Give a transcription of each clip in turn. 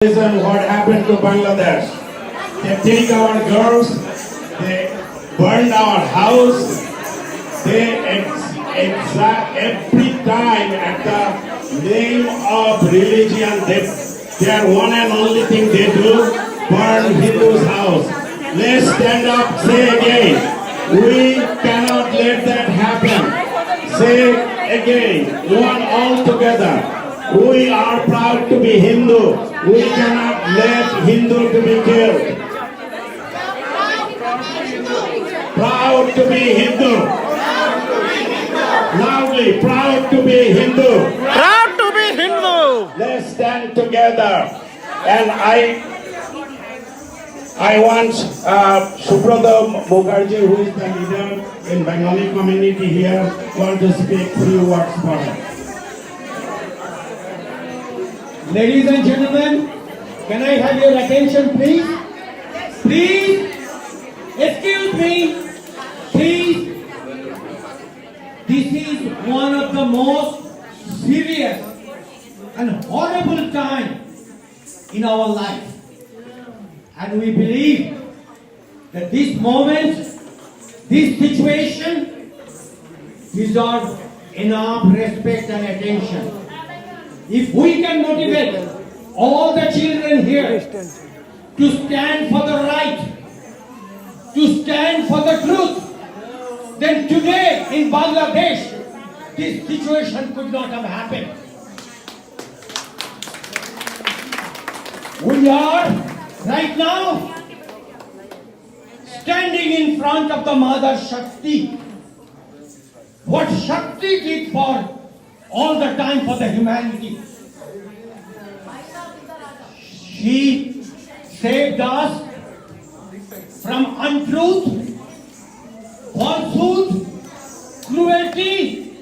Listen what happened to Bangladesh. They take our girls, they burn our house, they exact every time at the name of religion, their one and only thing they do, burn Hindu's house. Let's stand up, say again, we cannot let that happen. Say again, one all together. We are proud to be Hindu. We cannot let Hindu to be killed. Proud to be Hindu. Loudly, proud to be Hindu. Proud to be Hindu. Let's stand together. And I want Subrata Mukherjee, who is the leader in Bengali community here, want to speak few words for us. Ladies and gentlemen, can I have your attention, please? Please, excuse me, please. This is one of the most serious and horrible time in our life. And we believe that this moment, this situation deserves enough respect and attention. If we can motivate all the children here to stand for the right, to stand for the truth, then today in Bangladesh, this situation could not have happened. We are right now standing in front of the Mother Shakti. What Shakti did for all the time for the humanity. She saved us from untruth, falsehood, cruelty,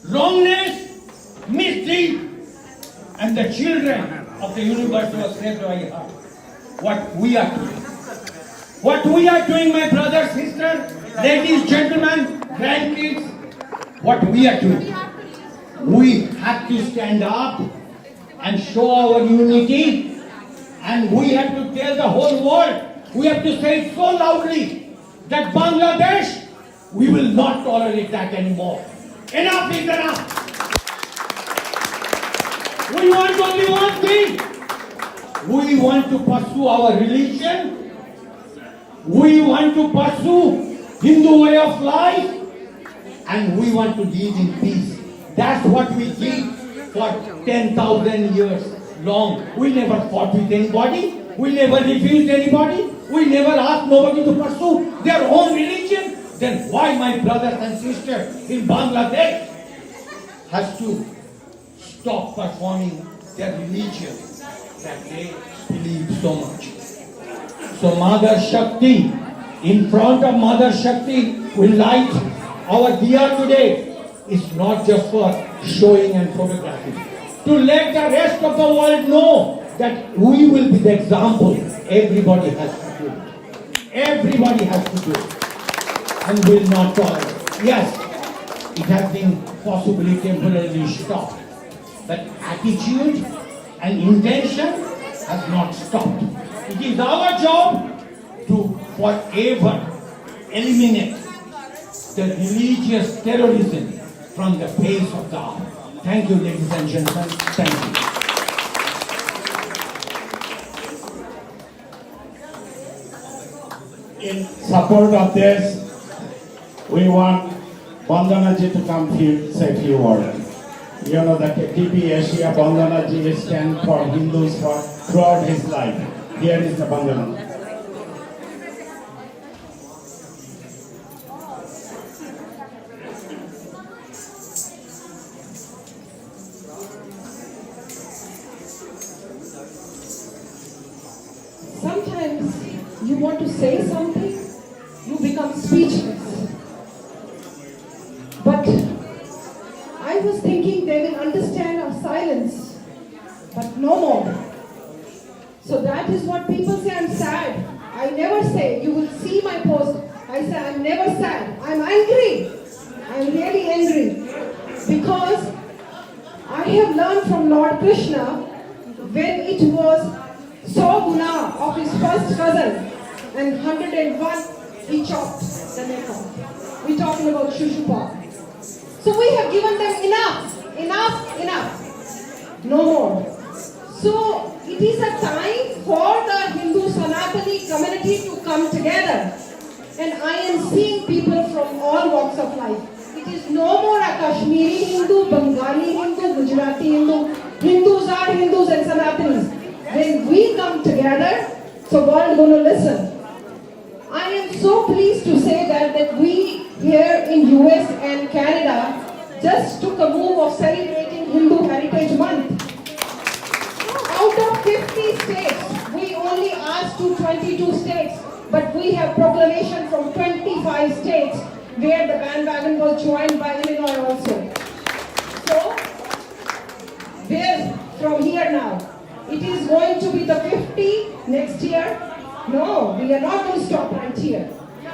wrongness, misdeed, and the children of the universe were saved by her. What we are doing. What we are doing, my brothers, sisters, ladies, gentlemen, grandkids, what we are doing. We have to stand up and show our unity, and we have to tell the whole world, we have to say it so loudly that Bangladesh, we will not tolerate that anymore. Enough is enough. We want only one thing. We want to pursue our religion. We want to pursue Hindu way of life, and we want to live in peace. That's what we did for 10,000 years long. We never fought with anybody. We never refused anybody. We never asked nobody to pursue their own religion. Then why my brothers and sisters in Bangladesh has to stop performing their religion that they believe so much? So Mother Shakti, in front of Mother Shakti, we light our diya today. It's not just for showing and photography. To let the rest of the world know that we will be the example. Everybody has to do it. Everybody has to do it. And will not tolerate. Yes, it has been possibly temporarily stopped. But attitude and intention has not stopped. It is our job to forever eliminate the religious terrorism from the face of God. Thank you, ladies and gentlemen. Thank you. In support of this, we want Bandanaji to come here, say a few words. You know that TP Asia Bandanaji stands for Hindus for throughout his life. Here is the Bandana. Sometimes you want to say something, you become speechless. But I was thinking they will understand our silence, but no more. So that is what people say, I'm sad. I never say, you will see my post, I say I'm never sad. I'm angry. I'm really angry. Because I have learned from Lord Krishna when it was saw guna of his first cousin, and 101 he chopped the neck off. We're talking about Shushupa. So we have given them enough. No more. So it is a time for the Hindu Sanatani community to come together. And I am seeing people from all walks of life. It is no more a Kashmiri Hindu, Bengali Hindu, Gujarati Hindu. Hindus are Hindus and Sanatanis. When we come together, so world going to listen. I am so pleased to say that we here in US and Canada just took a move of celebrating Hindu Heritage Month. Out of 50 states, we only asked to 22 states, but we have proclamation from 25 states where the bandwagon was joined by Illinois also. So, where from here now? It is going to be the 50 next year. No, we are not going to stop right here.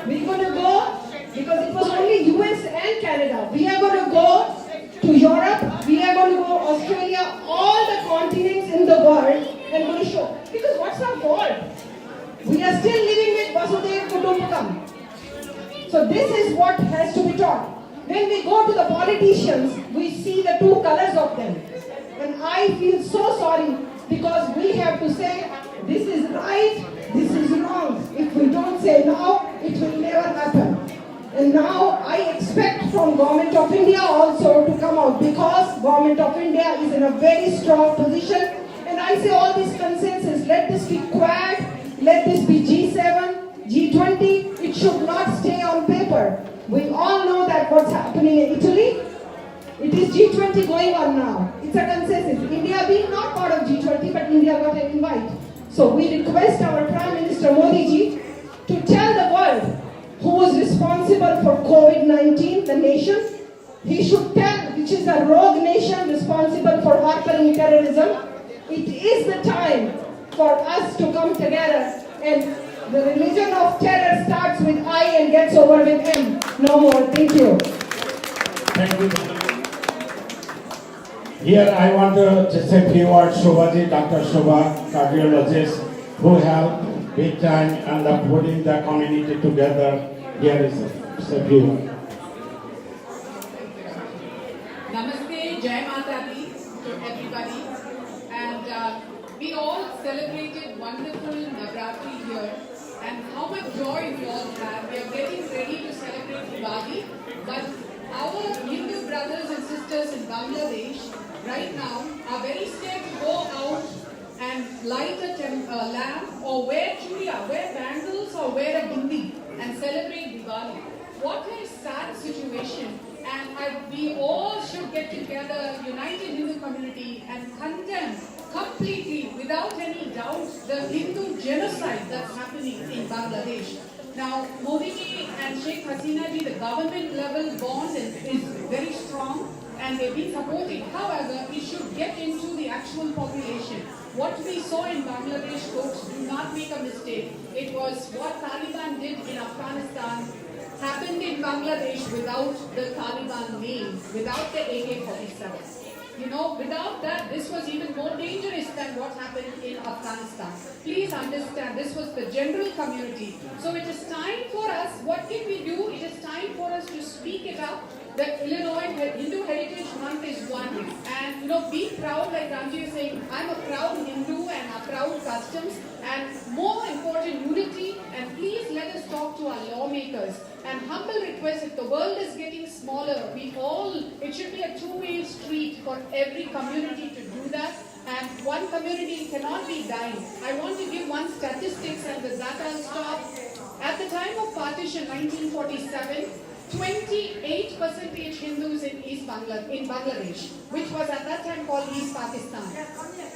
We're going to go, because it was only US and Canada. We are going to go to Europe, we are going to go Australia, all the continents in the world, and going to show. Because what's our fault? We are still living with Vasudhaiva Kutumbakam. So this is what has to be taught. When we go to the politicians, we see the two colors of them. And I feel so sorry because we have to say, this is right, this is wrong. If we don't say now, it will never happen. And now I expect from Government of India also to come out, because Government of India is in a very strong position. And I say all these consensus, let this be Quad, let this be G7, G20, it should not stay on paper. We all know that what's happening in Italy, it is G20 going on now. It's a consensus. India being not part of G20, but India got an invite. So we request our Prime Minister Modi ji to tell the world who is responsible for COVID-19, the nation. He should tell which is a rogue nation responsible for harboring terrorism. It is the time for us to come together, and the religion of terror starts with I and gets over with M. No more. Thank you. Thank you. Here I want to just say a few words. Shobhaji, Dr. Shobha, cardiologist, who helped big time and putting the community together. Here is a few words. Namaste, Jai Mata Di to everybody. And we all celebrated wonderful Navratri here. And how much joy we all have. We are getting ready to celebrate Diwali. But our Hindu brothers and sisters in Bangladesh right now are very scared to go out and light a lamp or wear churia, wear bangles or wear a bindi and celebrate Diwali. What a sad situation. And we all should get together, united Hindu community, and condemn completely, without any doubt, the Hindu genocide that's happening in Bangladesh. Now, Modi ji and Sheikh Hasina ji, the government level bond is very strong and they've been supporting. However, it should get into the actual population. What we saw in Bangladesh, folks, do not make a mistake. It was what Taliban did in Afghanistan happened in Bangladesh without the Taliban name, without the AK-47. You know, without that, this was even more dangerous than what happened in Afghanistan. Please understand, this was the general community. So it is time for us, what can we do? It is time for us to speak it up. The Illinois Hindu Heritage Month is one. And, you know, be proud, like Ranji is saying, I'm a proud Hindu and a proud customs. And more important, unity. And please let us talk to our lawmakers. And humble request, if the world is getting smaller, it should be a two-way street for every community to do that. And one community cannot be dying. I want to give one statistics, and with that I'll stop. At the time of partition, 1947, 28% Hindus in Bangladesh, which was at that time called East Pakistan.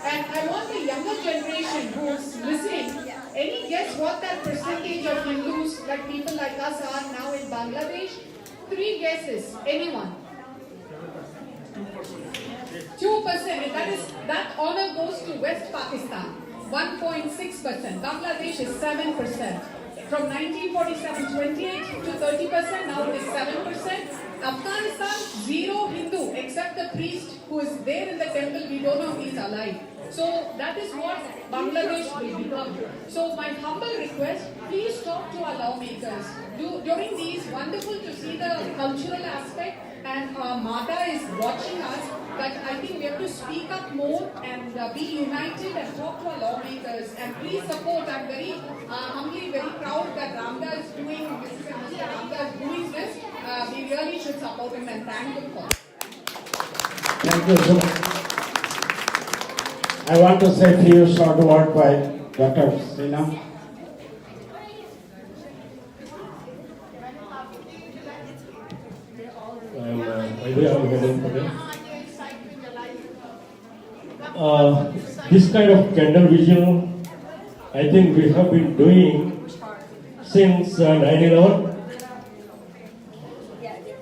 And I want the younger generation who's listening, any guess what that percentage of Hindus, like people like us, are now in Bangladesh? 3 guesses. Anyone? 2%. That honor goes to West Pakistan. 1.6%. Bangladesh is 7%. From 1947, 28 to 30%, now it is 7%. Afghanistan, zero Hindu except the priest who is there in the temple. We don't know if he's alive. So that is what Bangladesh will become. So my humble request, please talk to our lawmakers. During these, wonderful to see the cultural aspect, and Mata is watching us, but I think we have to speak up more and be united and talk to our lawmakers, and please support. I'm very humbly very proud that Ramda is doing, Mr. Ramda is doing this. We really should support him and thank him for it. Thank you so much. I want to say a few short words by Dr. Sina. This kind of candle vigil, I think we have been doing since 9/11.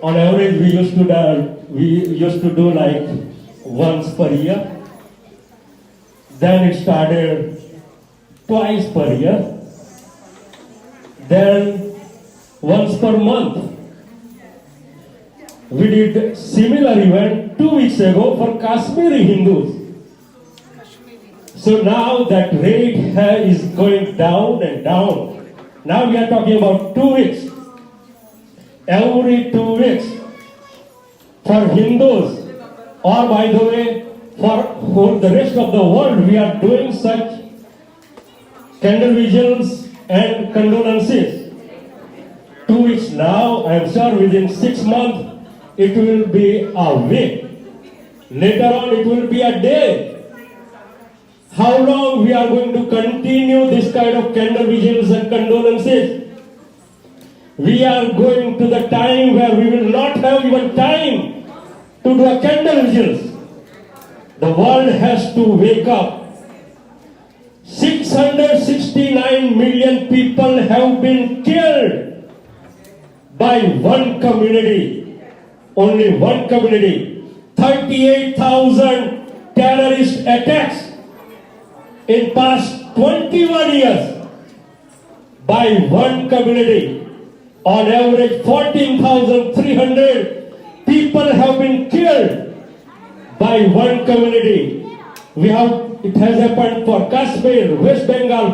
On average, we used to do like once per year. Then it started twice per year. Then once per month. We did similar event 2 weeks ago for Kashmiri Hindus. So now that rate is going down and down. Now we are talking about 2 weeks. Every 2 weeks for Hindus, or by the way, for the rest of the world, we are doing such candle vigils and condolences. 2 weeks now, I am sure within 6 months, it will be a week. Later on, it will be a day. How long we are going to continue this kind of candle vigils and condolences? We are going to the time where we will not have even time to do a candle vigils. The world has to wake up. 669 million people have been killed by one community. Only one community. 38,000 terrorist attacks in past 21 years by one community. On average, 14,300 people have been killed by one community. It has happened for Kashmir, West Bengal,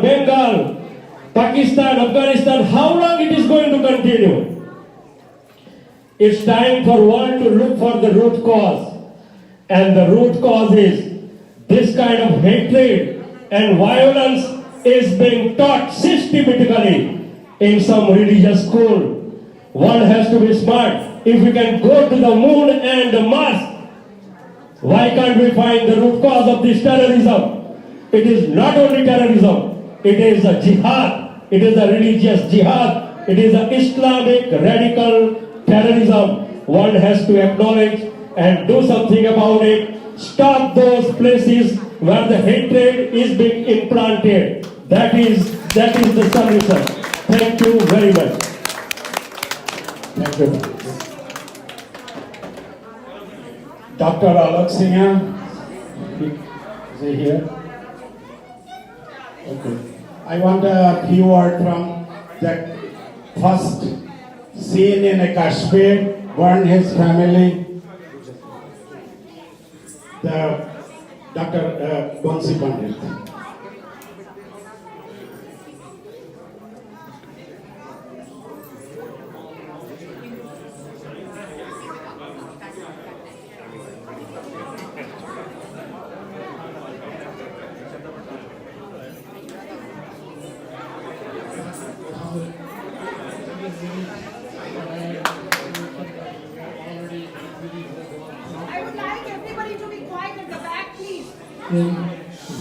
Pakistan, Afghanistan. How long it is going to continue? It's time for world to look for the root cause. And the root cause is this kind of hatred and violence is being taught systematically in some religious school. One has to be smart. If we can go to the moon and Mars, why can't we find the root cause of this terrorism? It is not only terrorism, it is a jihad, it is a religious jihad, it is an Islamic radical terrorism. One has to acknowledge and do something about it. Stop those places where the hatred is being implanted. That is the solution. Thank you very much. Thank you. Dr. Alok Singh, is he here? Okay. I want a few words from that first scene in Kashmir, burned his family. The Dr. Bansi Pandit. I would like everybody to be quiet at the back, please.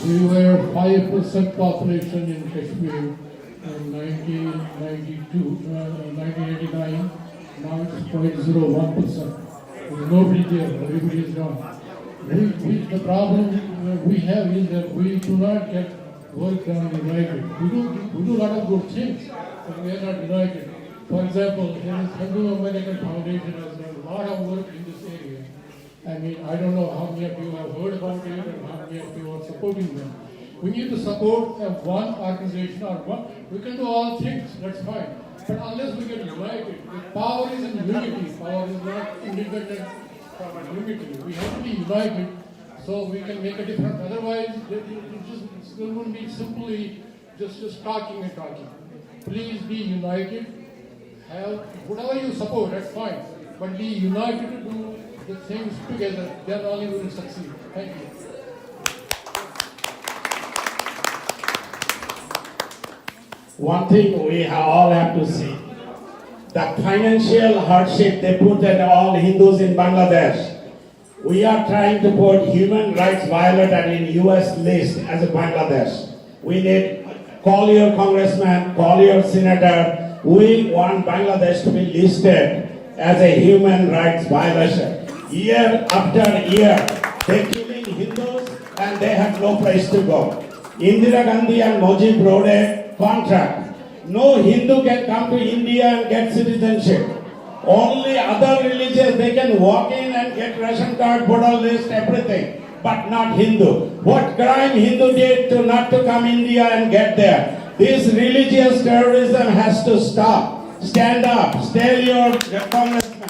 We were 5% population in Kashmir in 1989. Now it's 0.01%. There's nobody there. Everybody is gone. The problem we have is that we do not get work done united. We do a lot of good things, but we are not united. For example, there is Hindu American Foundation has done a lot of work in this area. I mean, I don't know how many of you have heard about it and how many of you are supporting them. We need to support one organization or one. We can do all things, that's fine. But unless we get united, power is in unity. Power is not independent from unity. We have to be united so we can make a difference. Otherwise, it will be simply just talking and talking. Please be united. Have whatever you support, that's fine. But be united to do the things together. Then only we will succeed. Thank you. One thing we all have to see, the financial hardship they put on all Hindus in Bangladesh. We are trying to put human rights violator in US list as a Bangladesh. We need, call your congressman, call your senator. We want Bangladesh to be listed as a human rights violation. Year after year, they're killing Hindus and they have no place to go. Indira Gandhi and Mujib wrote a contract. No Hindu can come to India and get citizenship. Only other religions, they can walk in and get ration card, voter list, everything. But not Hindu. What crime Hindu did to not to come India and get there? This religious terrorism has to stop. Stand up. Tell your congressman.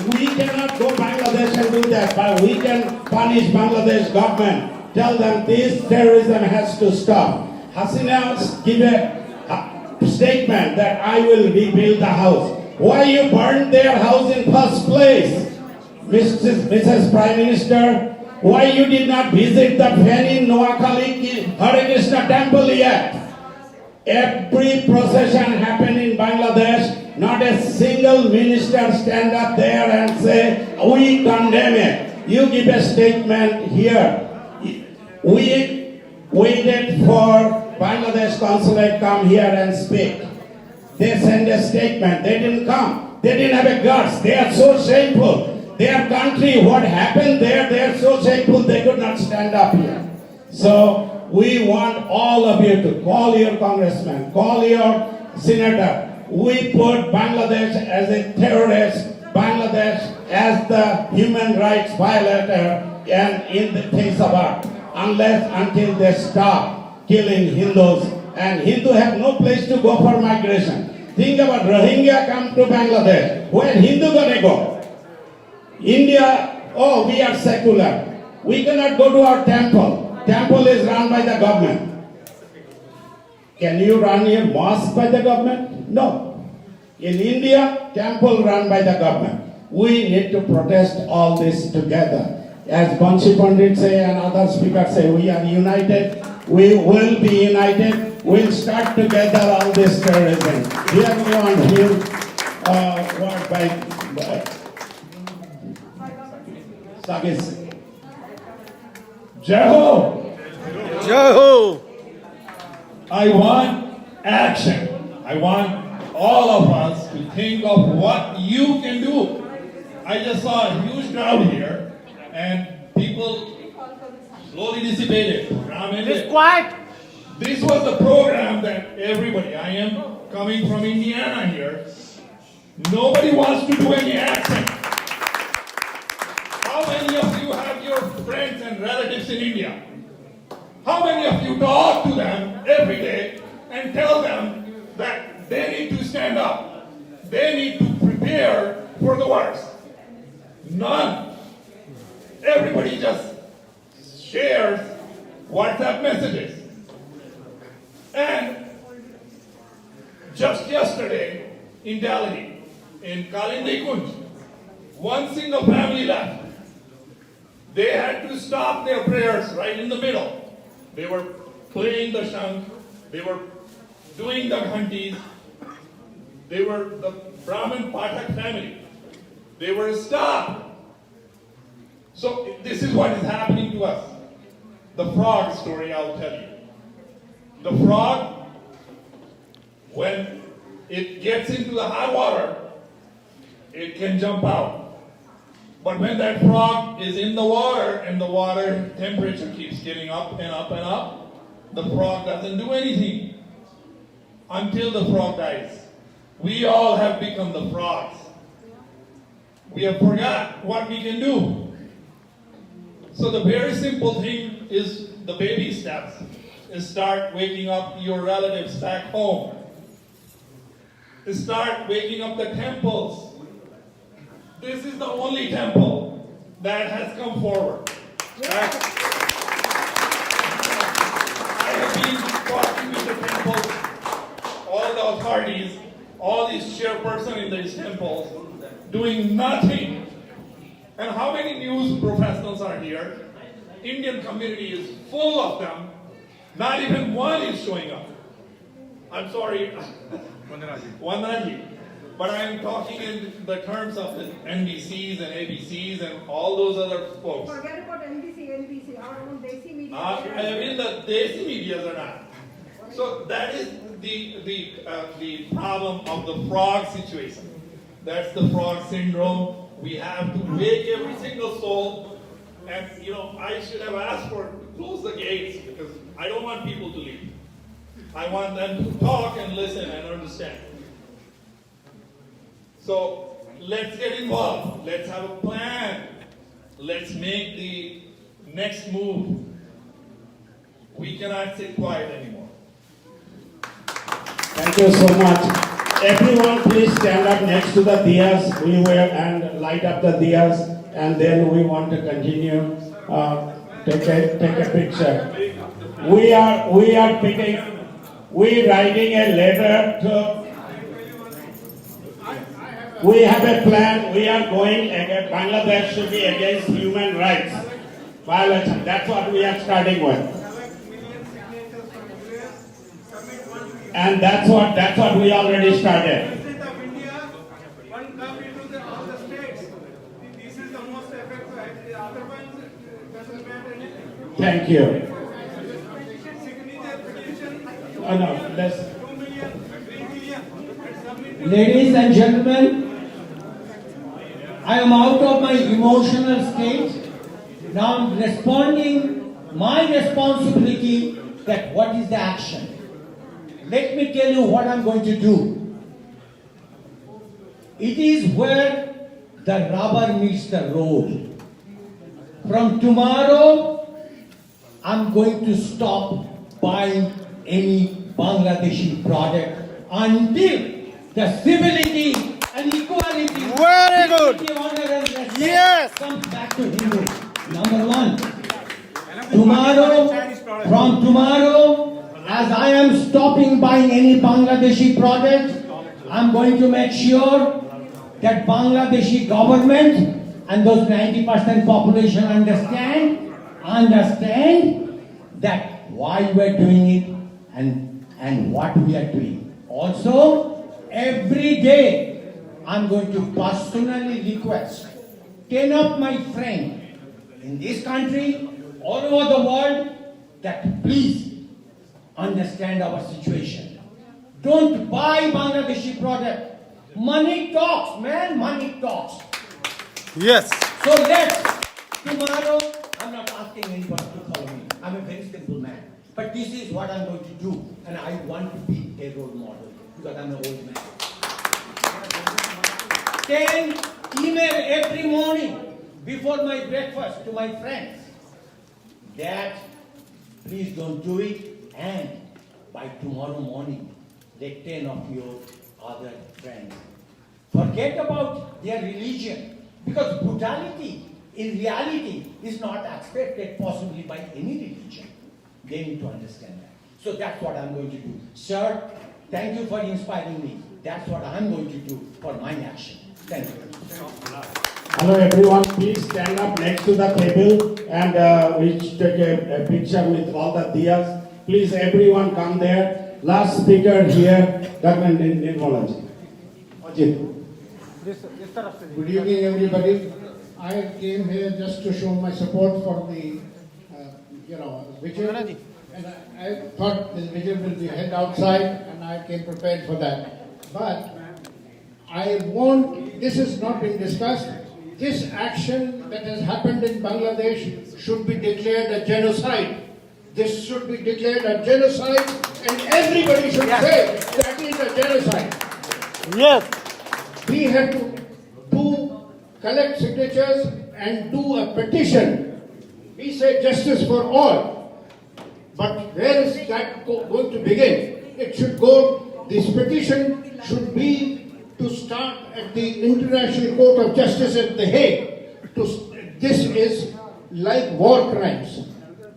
We cannot go Bangladesh and do that, but we can punish Bangladesh government. Tell them this terrorism has to stop. Hasina give a statement that I will rebuild the house. Why you burned their house in first place? Mrs. Prime Minister, why you did not visit the Feni Noakhali Hare Krishna temple yet? Every procession happened in Bangladesh, not a single minister stand up there and say, we condemn it. You give a statement here. We waited for Bangladesh consulate come here and speak. They send a statement. They didn't come. They didn't have a guts. They are so shameful. Their country, what happened there, they are so shameful they could not stand up here. So we want all of you to call your congressman, call your senator. We put Bangladesh as a terrorist, Bangladesh as the human rights violator, and in the things about until they stop killing Hindus. And Hindu have no place to go for migration. Think about Rohingya come to Bangladesh. Where Hindu gonna go? India, oh, we are secular. We cannot go to our temple. Temple is run by the government. Can you run your mosque by the government? No. In India, temple run by the government. We need to protest all this together. As Banshi Pandit say and other speakers say, we are united. We will be united. We'll start together all this terrorism. Here we want to word by Sagis. Jeho! Jeho! I want action. I want all of us to think of what you can do. I just saw a huge crowd here and people slowly dissipated. It's quiet. This was the program that everybody, I am coming from Indiana here, nobody wants to do any action. How many of you have your friends and relatives in India? How many of you talk to them every day and tell them that they need to stand up? They need to prepare for the worst. None. Everybody just shares WhatsApp messages. And just yesterday in Delhi, in Kalindi Kunj, one single family left. They had to stop their prayers right in the middle. They were playing the shank, they were doing the ghantis, they were the Brahmin Pathak family. They were stopped. So this is what is happening to us. The frog story, I'll tell you. The frog, when it gets into the hot water, it can jump out. But when that frog is in the water and the water temperature keeps getting up and up and up, the frog doesn't do anything until the frog dies. We all have become the frogs. We have forgot what we can do. So the very simple thing is the baby steps. Is start waking up your relatives back home. start waking up the temples. This is the only temple that has come forward. I have been talking with the temples, all the authorities, all these chairpersons in these temples, doing nothing. And how many news professionals are here? Indian community is full of them. Not even one is showing up. I'm sorry, Vandanaji. But I'm talking in the terms of the NBCs and ABCs and all those other folks. Forget about NBC, NBC, our own Desi media. I mean the Desi medias are not. So that is the problem of the frog situation. That's the frog syndrome. We have to wake every single soul. And I should have asked for close the gates because I don't want people to leave. I want them to talk and listen and understand. So let's get involved. Let's have a plan. Let's make the next move. We cannot sit quiet anymore. Thank you so much. Everyone please stand up next to the diyas. We will and light up the diyas and then we want to continue. Take a picture. We're writing a letter to. We have a plan. We are going against Bangladesh should be against human rights violation. That's what we are starting with. And that's what we already started. Thank you. No, let's. Ladies and gentlemen, I am out of my emotional state. Now I'm responding my responsibility that what is the action. Let me tell you what I'm going to do. It is where the rubber meets the road. From tomorrow, I'm going to stop buying any Bangladeshi product until the civility and equality, Very good. dignity, honor and respect Yes. comes back to Hindu. Number one, from tomorrow, as I am stopping buying any Bangladeshi product, I'm going to make sure that Bangladeshi government and those 90% population understand that why we're doing it and what we are doing. Also, every day I'm going to personally request 10 of my friends in this country, all over the world, that please understand our situation. Don't buy Bangladeshi product. Money talks, man, money talks. Yes. So tomorrow, I'm not asking anybody to follow me. I'm a very simple man. But this is what I'm going to do. And I want to be a role model because I'm an old man. 10 email every morning before my breakfast to my friends that please don't do it, and by tomorrow morning, let 10 of your other friends forget about their religion, because brutality in reality is not accepted possibly by any religion. They need to understand that. So that's what I'm going to do. Sir, thank you for inspiring me. That's what I'm going to do for my action. Thank you. Hello everyone, please stand up next to the table and we take a picture with all the diyas. Please everyone come there. Last speaker here, Dr. Nirmalaji. Ajit. Good evening, everybody. I came here just to show my support for the, vigil. And I thought this vigil will be held outside, and I came prepared for that. But this has not been discussed. This action that has happened in Bangladesh should be declared a genocide. This should be declared a genocide, and everybody should say that is a genocide. Yes. We have to collect signatures and do a petition. We say justice for all. But where is that going to begin? It should go this petition should be to start at the International Court of Justice at The Hague. This is like war crimes.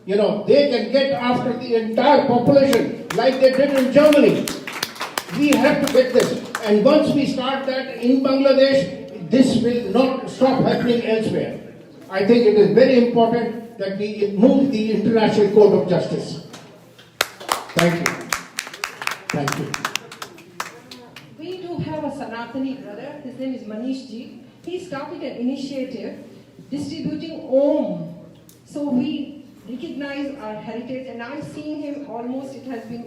You know, they can get after the entire population like they did in Germany. We have to get this. And once we start that in Bangladesh, this will not stop happening elsewhere. I think it is very important that we move the International Court of Justice. Thank you. Thank you. We do have a Sanatani brother, his name is Manish Ji. He started an initiative distributing Om. So we recognize our heritage, and I'm seeing him almost, it has been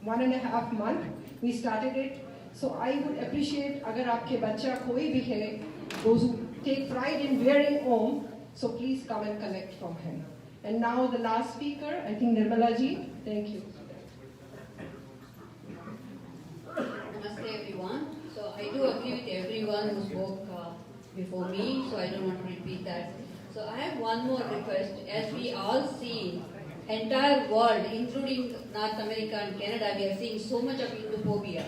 1.5 months. We started it. So I would appreciate agar aapke bacha koi bhi hai, those who take pride in wearing Om, so please come and collect from him. And now the last speaker, I think Nirmala Ji, thank you. Namaste everyone. So I do agree with everyone who spoke before me, so I don't want to repeat that. So I have one more request. As we all see, entire world, including North America and Canada, we are seeing so much of Hinduphobia.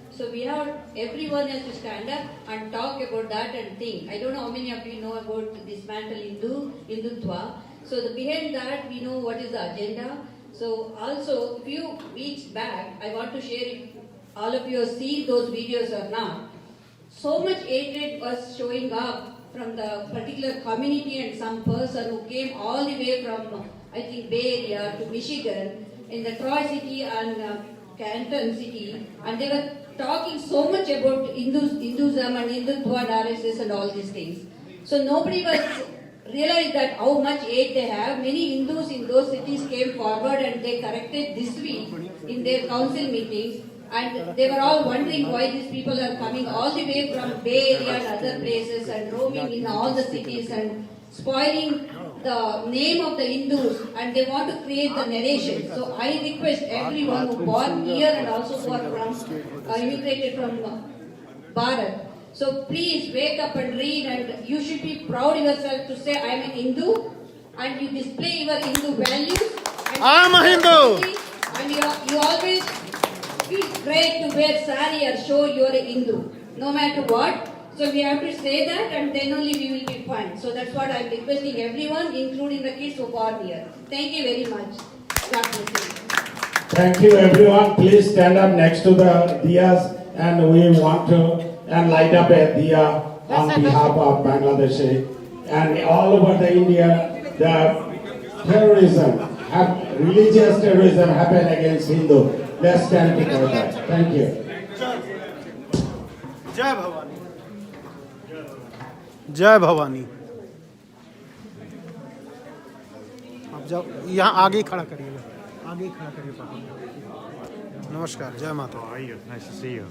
So we have, everyone has to stand up and talk about that and think. I don't know how many of you know about dismantle Hindutva. So behind that, we know what is the agenda. So also, a few weeks back, I want to share if all of you have seen those videos or not. So much hatred was showing up from the particular community and some person who came all the way from, I think, Bay Area to Michigan, in the Troy City and Canton City, and they were talking so much about Hinduism and Hindutva and RSS and all these things. So nobody was realized that how much hate they have. Many Hindus in those cities came forward and they corrected this week in their council meetings. And they were all wondering why these people are coming all the way from Bay Area and other places and roaming in all the cities and spoiling the name of the Hindus, and they want to create the narration. So I request everyone who born here and also who are from immigrated from Bharat. So please wake up and read, and you should be proud yourself to say I am a Hindu, and you display your Hindu values. I am a Hindu. And you always feel great to wear sari or show you are a Hindu, no matter what. So we have to say that, and then only we will be fine. So that's what I am requesting everyone, including the kids who are born here. Thank you very much. God bless you. Thank you everyone. Please stand up next to the diyas, and we want to light up a diya on behalf of Bangladesh and all over the India. The terrorism, religious terrorism happen against Hindu. Let's stand together. Thank you. जय भवानी, जय भवानी। अब जाओ, यहाँ आगे ही खड़ा करिएगा, आगे ही खड़ा करिए पापा। नमस्कार, जय माता। How are you? Nice to see you.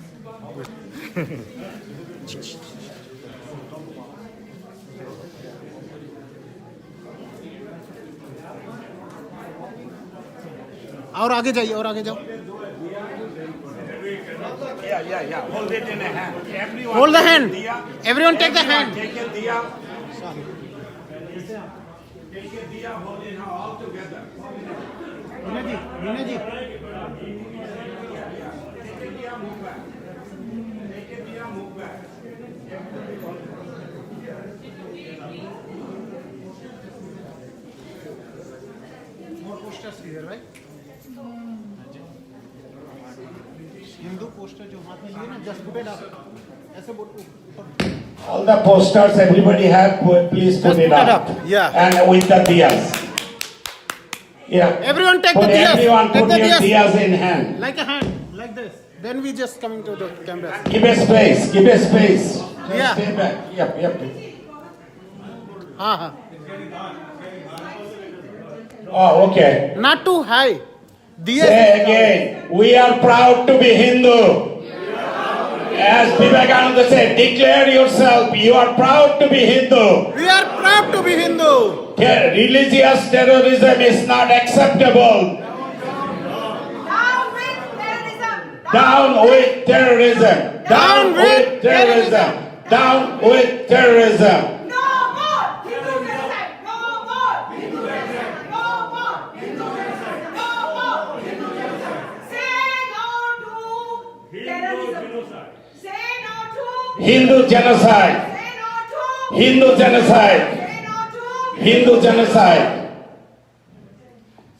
और आगे जाइए, और आगे जाओ। Yeah. Hold it in a hand. Everyone Hold the take a hand. diya. Everyone take the hand. Take a diya. Take a diya, hold it all together. Meena ji, Take a diya, move back. Take a diya, move back. more posters here, right? Hindu poster जो हाथ में लिए ना, just put it up. ऐसे All the posters everybody have, please put it up. Yeah. And with the diyas. Yeah. Everyone take Put the diyas. Everyone Take put the your diyas. diyas in hand. like a hand, like this. Then we just coming to the camera. Give a space. Give a space. Yeah. Stay back. Yep. हाँ. Oh, okay. Not too high. Diyas. Say again. We are proud to be Hindu. As Vivekananda said, declare yourself. You are proud to be Hindu. We are proud to be Hindu. Religious terrorism is not acceptable. Down with terrorism! Down with terrorism. Down with terrorism. Down with terrorism. No more Hinduism! No more Hinduism! No more Hinduism! No more Hinduism! Say no to terrorism! Hindu genocide. Say no to. Hindu genocide. Say no to. Hindu genocide.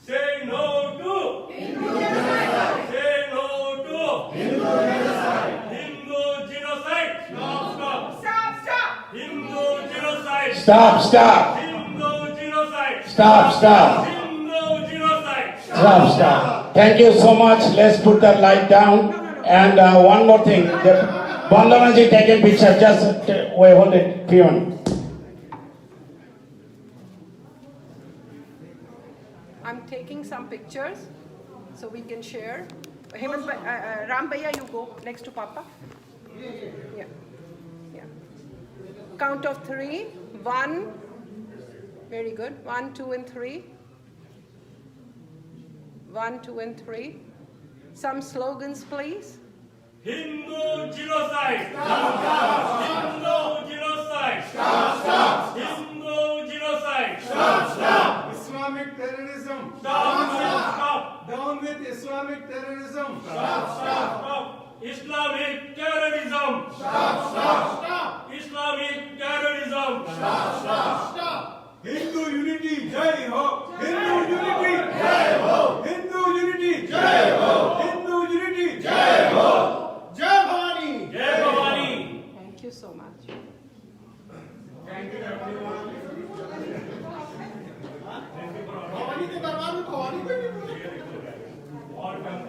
Say no to Hindu genocide. Say no to Hindu genocide. Hindu genocide. Stop. Stop, stop. Hindu genocide. Stop. Hindu genocide. Stop. Hindu genocide. Stop. Thank you so much. Let's put the light down. And one more thing. Bandanaji taking picture. Just wait, hold it, peon. I'm taking some pictures so we can share. Hemant, Ram Bhaiya, you go next to Papa. Yeah. Count of 3. 1. Very good. 1, 2, and 3. 1, 2, and 3. Some slogans, please. Hindu genocide. Stop. Hindu genocide. Stop. Hindu genocide. Stop. Islamic terrorism. Stop. Down with Islamic terrorism. Stop. Islamic terrorism. Stop. Islamic terrorism. Hindu unity, Jai Ho. Hindu unity.